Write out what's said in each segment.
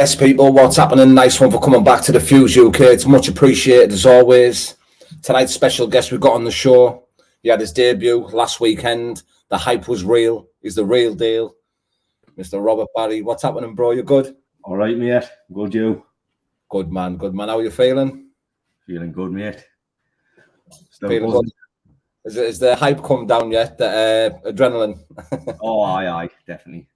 Yes, people, what's happening? Nice one for coming back to the Fuse UK. It's much appreciated as always. Tonight's special guest we've got on the show. He had his debut last weekend. The hype was real. He's the real deal. Mr. Robert Barry. What's happening, bro? You good? All right, mate. Good, you? Good, man. Good, man. How are you feeling? Feeling good, mate. Still feeling good. Is the hype come down yet? The adrenaline? Oh, aye, definitely.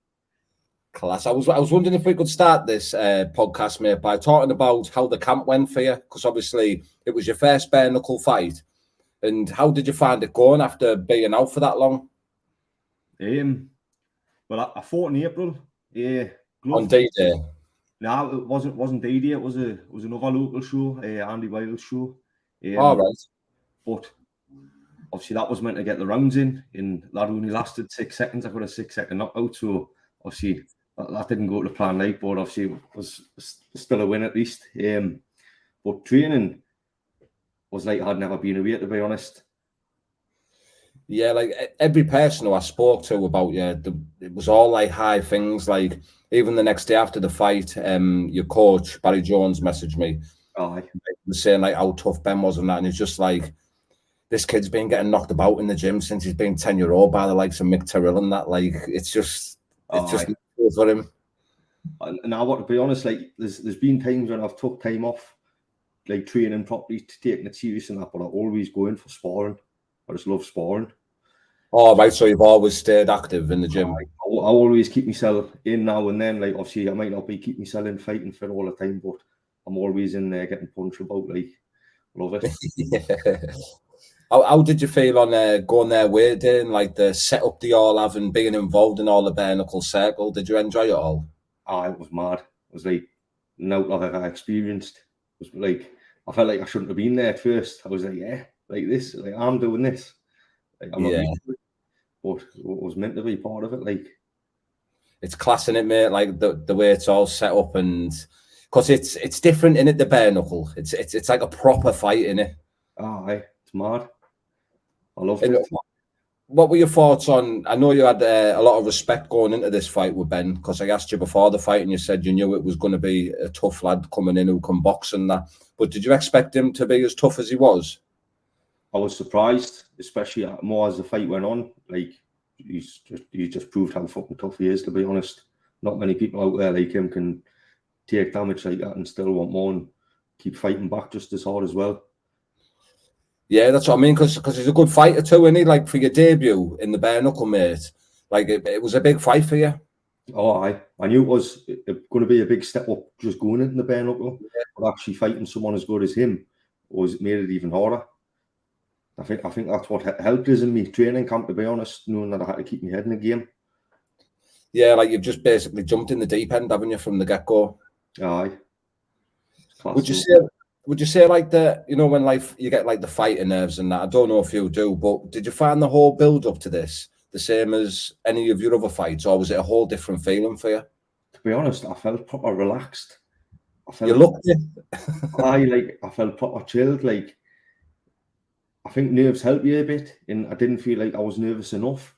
Class. I was wondering if we could start this podcast, mate, by talking about how the camp went for you, because obviously it was your first bare knuckle fight. And how did you find it going after being out for that long? Well, I fought in April. Yeah, on D-Day. No, it wasn't D-Day. It was another local show, Andy Wiles' show. All right. But obviously that was meant to get the rounds in, and that only lasted 6 seconds. I got a 6-second knockout, so obviously that didn't go to plan, but obviously it was still a win at least. But training was like I'd never been away, to be honest. Yeah, like every person who I spoke to about you, it was all like high things. Like even the next day after the fight, your coach Barry Jones messaged me. Oh, he was saying like how tough Ben was and that, and it's just like this kid's been getting knocked about in the gym since he's been 10-year-old by the likes of Mick Terrell and that. Like it's just for him. And I want to be honest, like there's been times when I've took time off, like training properly, taking it serious and that, but I always go in for sparring. I just love sparring. Oh, right. So you've always stayed active in the gym. I always keep myself in now and then. Like obviously, I might not be keeping myself in fighting fit all the time, but I'm always in there getting punched about. Like, love it. Yeah. How did you feel on going there weighing, like the setup they all have and being involved in all the bare knuckle circle? Did you enjoy it all? Oh, it was mad. It was like nothing I've ever experienced. It was like I felt like I shouldn't have been there at first. I was like, yeah, like this, like I'm doing this. Like I'm not used to it, but it was meant to be part of it. Like it's class in it, mate. Like the way it's all set up, and because it's different in it. The bare knuckle, it's like a proper fight in it. Oh, it's mad. I love it. What were your thoughts on? I know you had a lot of respect going into this fight with Ben, because I asked you before the fight and you said you knew it was going to be a tough lad coming in who can box and that. But did you expect him to be as tough as he was? I was surprised, especially more as the fight went on. Like he just proved how fucking tough he is, to be honest. Not many people out there like him can take damage like that and still want more and keep fighting back just as hard as well. Yeah, that's what I mean, because he's a good fighter too, isn't he? Like for your debut in the bare knuckle, mate, like it was a big fight for you. Oh, I knew it was going to be a big step up just going into the bare knuckle, but actually fighting someone as good as him made it even harder. I think that's what helped us in my training camp, to be honest, knowing that I had to keep my head in the game. Yeah, like you've just basically jumped in the deep end, haven't you, from the get-go? Aye. Would you say like when life you get like the fighting nerves and that? I don't know if you do, but did you find the whole build up to this the same as any of your other fights, or was it a whole different feeling for you? To be honest, I felt proper relaxed. You looked it. I felt proper chilled. Like I think nerves help you a bit, and I didn't feel like I was nervous enough.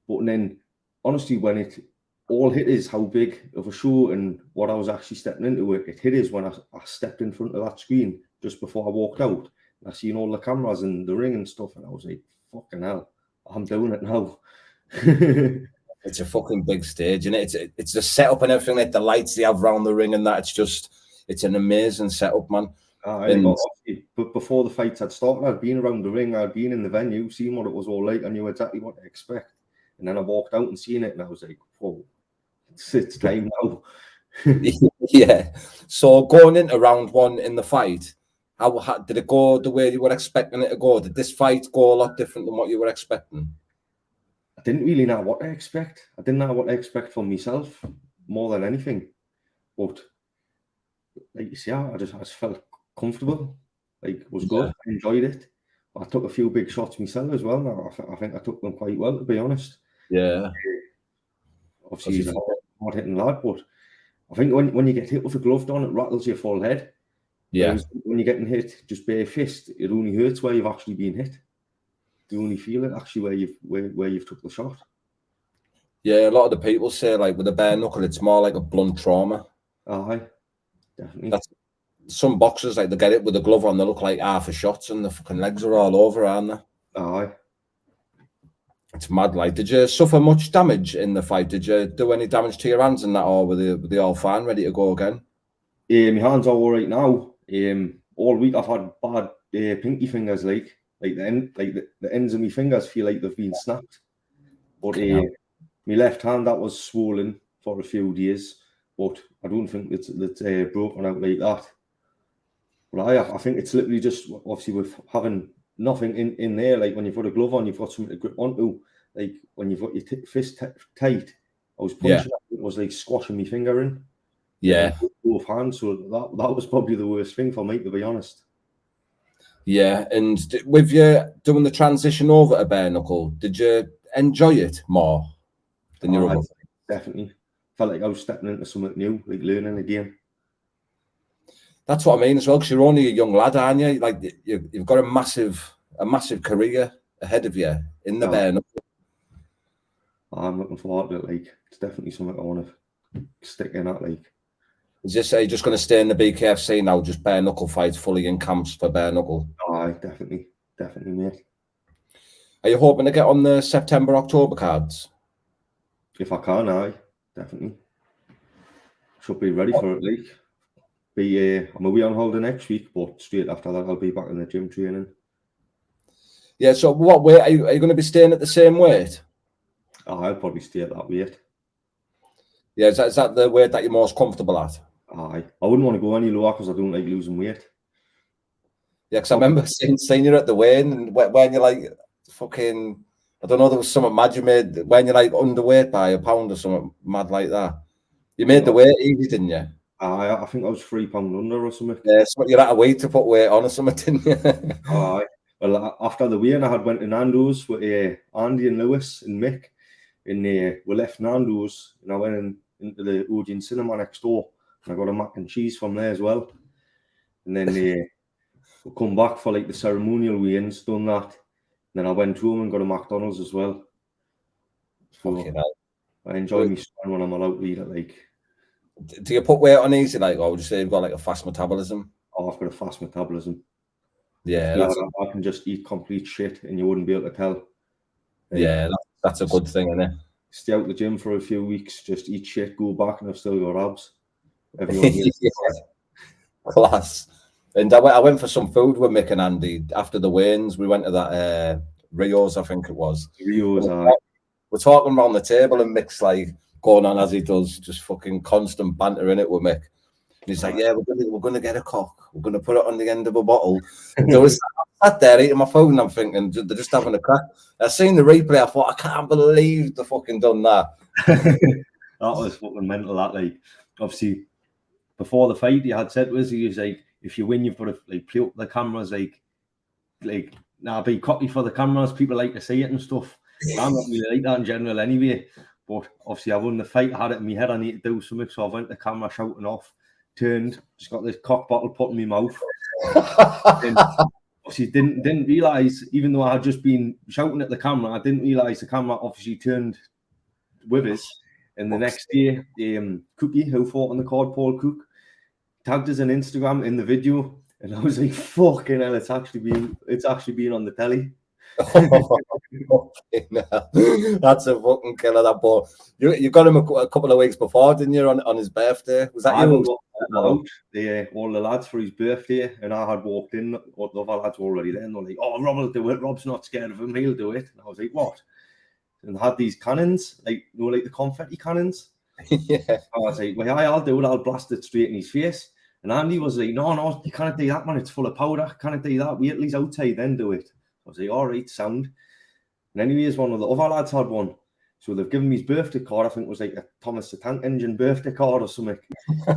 But then, honestly, when it all hit is how big of a show and what I was actually stepping into, it hit is when I stepped in front of that screen just before I walked out. And I seen all the cameras and the ring and stuff, and I was like, fucking hell, I'm doing it now. It's a fucking big stage, and it's the setup and everything, like the lights they have around the ring and that. It's an amazing setup, man. But before the fights had started, I'd been around the ring, I'd been in the venue, seen what it was all like, I knew exactly what to expect. And then I walked out and seen it, and I was like, whoa, it's time now. Yeah. So going into round one in the fight, how did it go the way you were expecting it to go? Did this fight go a lot different than what you were expecting? I didn't really know what to expect. I didn't know what to expect from myself more than anything. But like you see, I just felt comfortable. Like it was good. I enjoyed it. I took a few big shots myself as well. Now I think I took them quite well, to be honest. Yeah. Obviously, he's a hard hitting lad, but I think when you get hit with a glove on, it rattles your full head. Yeah. When you're getting hit just bare fist, it only hurts where you've actually been hit. You only feel it actually where you've took the shot. Yeah, a lot of the people say like with a bare knuckle, it's more like a blunt trauma. Aye, definitely. That's some boxers, like, they get it with the glove on, they look like half a shots and the fucking legs are all over, aren't they? Aye. It's mad. Like, did you suffer much damage in the fight? Did you do any damage to your hands and that, or were they all fine, ready to go again? My hands are all right now. All week I've had bad pinky fingers, like the ends of my fingers feel like they've been snapped. But my left hand, that was swollen for a few days, but I don't think it's broken out like that. But I think it's literally just, obviously, with having nothing in there, like when you've got a glove on, you've got something to grip onto. Like when you've got your fist tight, I was punching, it was like squashing my finger in. Yeah. Both hands, so that was probably the worst thing for me, to be honest. Yeah, and with you doing the transition over to bare knuckle, did you enjoy it more than your other? Definitely. Felt like I was stepping into something new, like learning again. That's what I mean as well, because you're only a young lad, aren't you? Like, you've got a massive career ahead of you in the bare knuckle. I'm looking forward to it. Like, it's definitely something I want to stick in at. Like, are you just going to stay in the BKFC now, just bare knuckle fights, fully in camps for bare knuckle? Aye, definitely, mate. Are you hoping to get on the September, October cards? If I can, aye, definitely. Should be ready for it. Like, I'm away on holiday next week, but straight after that, I'll be back in the gym training. Yeah. So, what weight are you going to be staying at? The same weight? I'll probably stay at that weight. Yeah. Is that the weight that you're most comfortable at? Aye. I wouldn't want to go any lower because I don't like losing weight. Yeah, because I remember seeing you at the weigh-in, and when you're like fucking, I don't know, there was something mad you made when you're like underweight by a pound or something mad like that. You made the weight easy, didn't you? I think I was 3 pounds under or something. Yeah, so you're at a weight to put weight on or something, didn't you? Aye. Well, after the weigh-in, I went to Nando's with Andy and Lewis and Mick, and we left Nando's, and I went into the Odeon Cinema next door, and I got a mac and cheese from there as well. And then we come back for like the ceremonial weigh-ins, done that. And then I went home and got a McDonald's as well. So I enjoy my son when I'm allowed to eat it. Like, do you put weight on easy, like, or would you say you've got like a fast metabolism? Oh, I've got a fast metabolism. Yeah, I can just eat complete shit and you wouldn't be able to tell. Like, yeah, that's a good thing, isn't it? Stay out the gym for a few weeks, just eat shit, go back, and I've still got abs. Everyone Class. And I went for some food with Mick and Andy after the weigh-ins. We went to that Rio's, I think it was. Rio's, we're talking around the table and Mick's like going on as he does, just fucking constant banter in it with Mick. And he's like, yeah, we're gonna get a cock. We're gonna put it on the end of a bottle. So I was sat there eating my food and I'm thinking they're just having a crack. I seen the replay. I thought, I can't believe they fucking done that. That was fucking mental. That, like, obviously before the fight, he had said to us, he was like, if you win, you've got to like play up the cameras, like be cocky for the cameras. People like to see it and stuff. I'm not really like that in general anyway. But obviously, I won the fight. I had it in my head. I need to do something, so I went to the camera shouting off. Turned, just got this cock bottle put in my mouth. And obviously, didn't realise, even though I had just been shouting at the camera, I didn't realise the camera obviously turned with us. And the next day, Cookie, who fought on the card, Paul Cook, tagged us on Instagram in the video, and I was like, "Fucking hell! It's actually been on the telly." That's a fucking killer, that ball. You got him a couple of weeks before, didn't you? On his birthday, was that you? All the lads for his birthday, and I had walked in. The other lads were already there, and they're like, "Oh, Rob will do it. Rob's not scared of him. He'll do it." And I was like, "What?" And I had these cannons, like the confetti cannons. Yeah. I was like, "Well, I'll do it. I'll blast it straight in his face." And Andy was like, "No, you can't do that, man. It's full of powder. Can't do that. Wait till he's outside, then do it." I was like, "All right, sound." And anyways, one of the other lads had one. So they've given me his birthday card. I think it was like a Thomas the Tank Engine birthday card or something.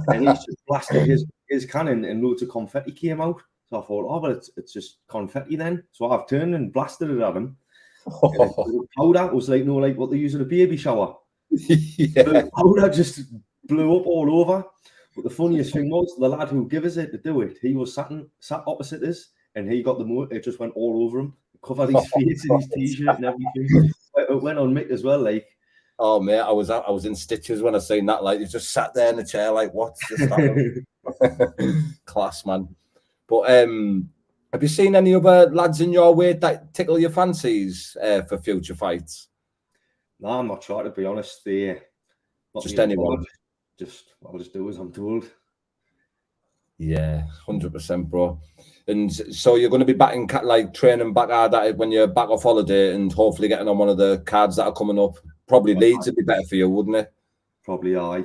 And he's just blasted his cannon and loads of confetti came out. So I thought, oh, but it's just confetti then. So I've turned and blasted it at him. The powder was like, like what they use in a baby shower. Yeah. The powder just blew up all over. But the funniest thing was the lad who gave us it to do it, he was sat opposite us and he got the motor, it just went all over him. Covered his face and his t-shirt and everything. It went on Mick as well, like. Oh mate, I was in stitches when I seen that. Like, you just sat there in the chair, like, what's just happened? I Class, man. But have you seen any other lads in your way that tickle your fancies for future fights? No, I'm not sure, to be honest. Just anyone. I'll just do as I'm told. Yeah, 100%, bro. And so you're going to be back in like training back hard at it when you're back off holiday, and hopefully getting on one of the cards that are coming up. Probably Leeds would be better for you, wouldn't it? Probably aye.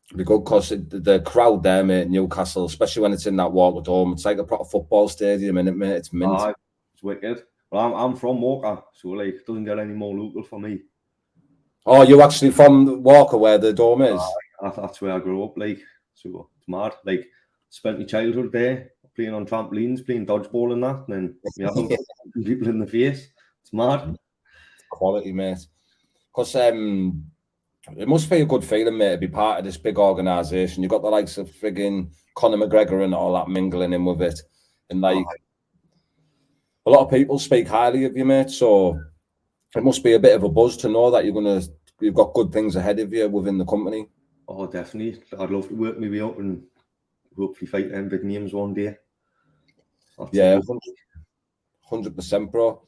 It'd be good because the crowd there, mate, in Newcastle, especially when it's in that Walk at home, it's like a proper football stadium, innit, mate? It's mint. Aye, it's wicked. Well, I'm from Walker, so like it doesn't get any more local for me. Oh, you actually from Walker, where the dome is? That's where I grew up. Like, so it's mad. Like, spent my childhood there, playing on trampolines, playing dodgeball and that, and then we have people in the face. It's mad. Quality, mate. Because it must be a good feeling, mate, to be part of this big organisation. You've got the likes of frigging Conor McGregor and all that mingling in with it. And like a lot of people speak highly of you, mate. So it must be a bit of a buzz to know that you've got good things ahead of you within the company. Oh, definitely. I'd love to work my way up and hopefully fight them big names one day. Yeah, 100%, bro.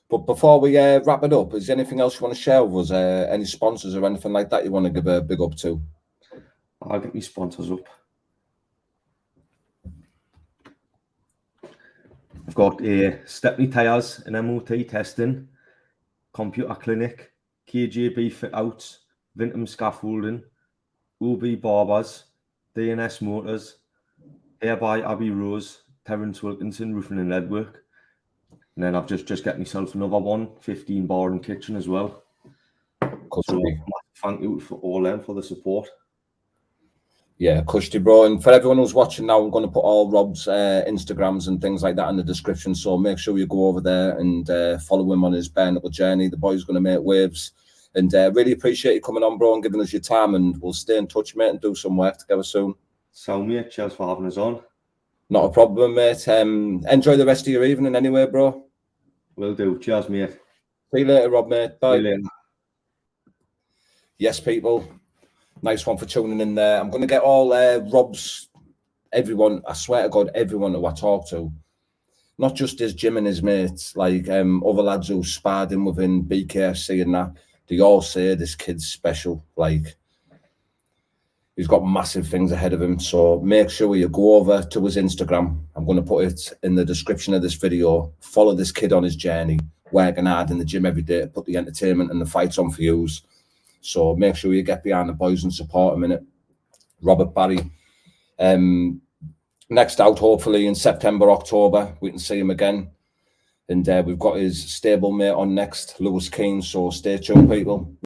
But before we wrap it up, is there anything else you want to share with us? Any sponsors or anything like that you want to give a big up to? I'll get my sponsors up. I've got Stepney Tyres and MOT Testing, Computer Clinic, KJB Fit Outs, Vintum Scaffolding, OB Barbers, DNS Motors, Hair by Abbey Rose, Terence Wilkinson Roofing and Leadwork. And then I've just got myself another one, 15 Bar and Kitchen as well. So thank you for all them for the support. Yeah, cushy, bro. And for everyone who's watching now, I'm going to put all Rob's Instagrams and things like that in the description. So make sure you go over there and follow him on his bare knuckle journey. The boy's going to make waves. And really appreciate you coming on, bro, and giving us your time. And we'll stay in touch, mate, and do some work together soon. So, mate, cheers for having us on. Not a problem, mate. Enjoy the rest of your evening anyway, bro. Will do. Cheers, mate. See you later, Rob, mate. Bye. See you later. Yes, people. Nice one for tuning in there. I'm going to get all Rob's, everyone, I swear to God, everyone who I talk to, not just his gym and his mates, like other lads who sparred him within BKFC and that, they all say this kid's special. Like, he's got massive things ahead of him. So make sure you go over to his Instagram. I'm going to put it in the description of this video. Follow this kid on his journey, working hard in the gym every day to put the entertainment and the fights on for you. So make sure you get behind the boys and support him in it. Robert Barry. Next out, hopefully in September, October, we can see him again. And we've got his stablemate on next, Lewis Keane. So stay tuned, people.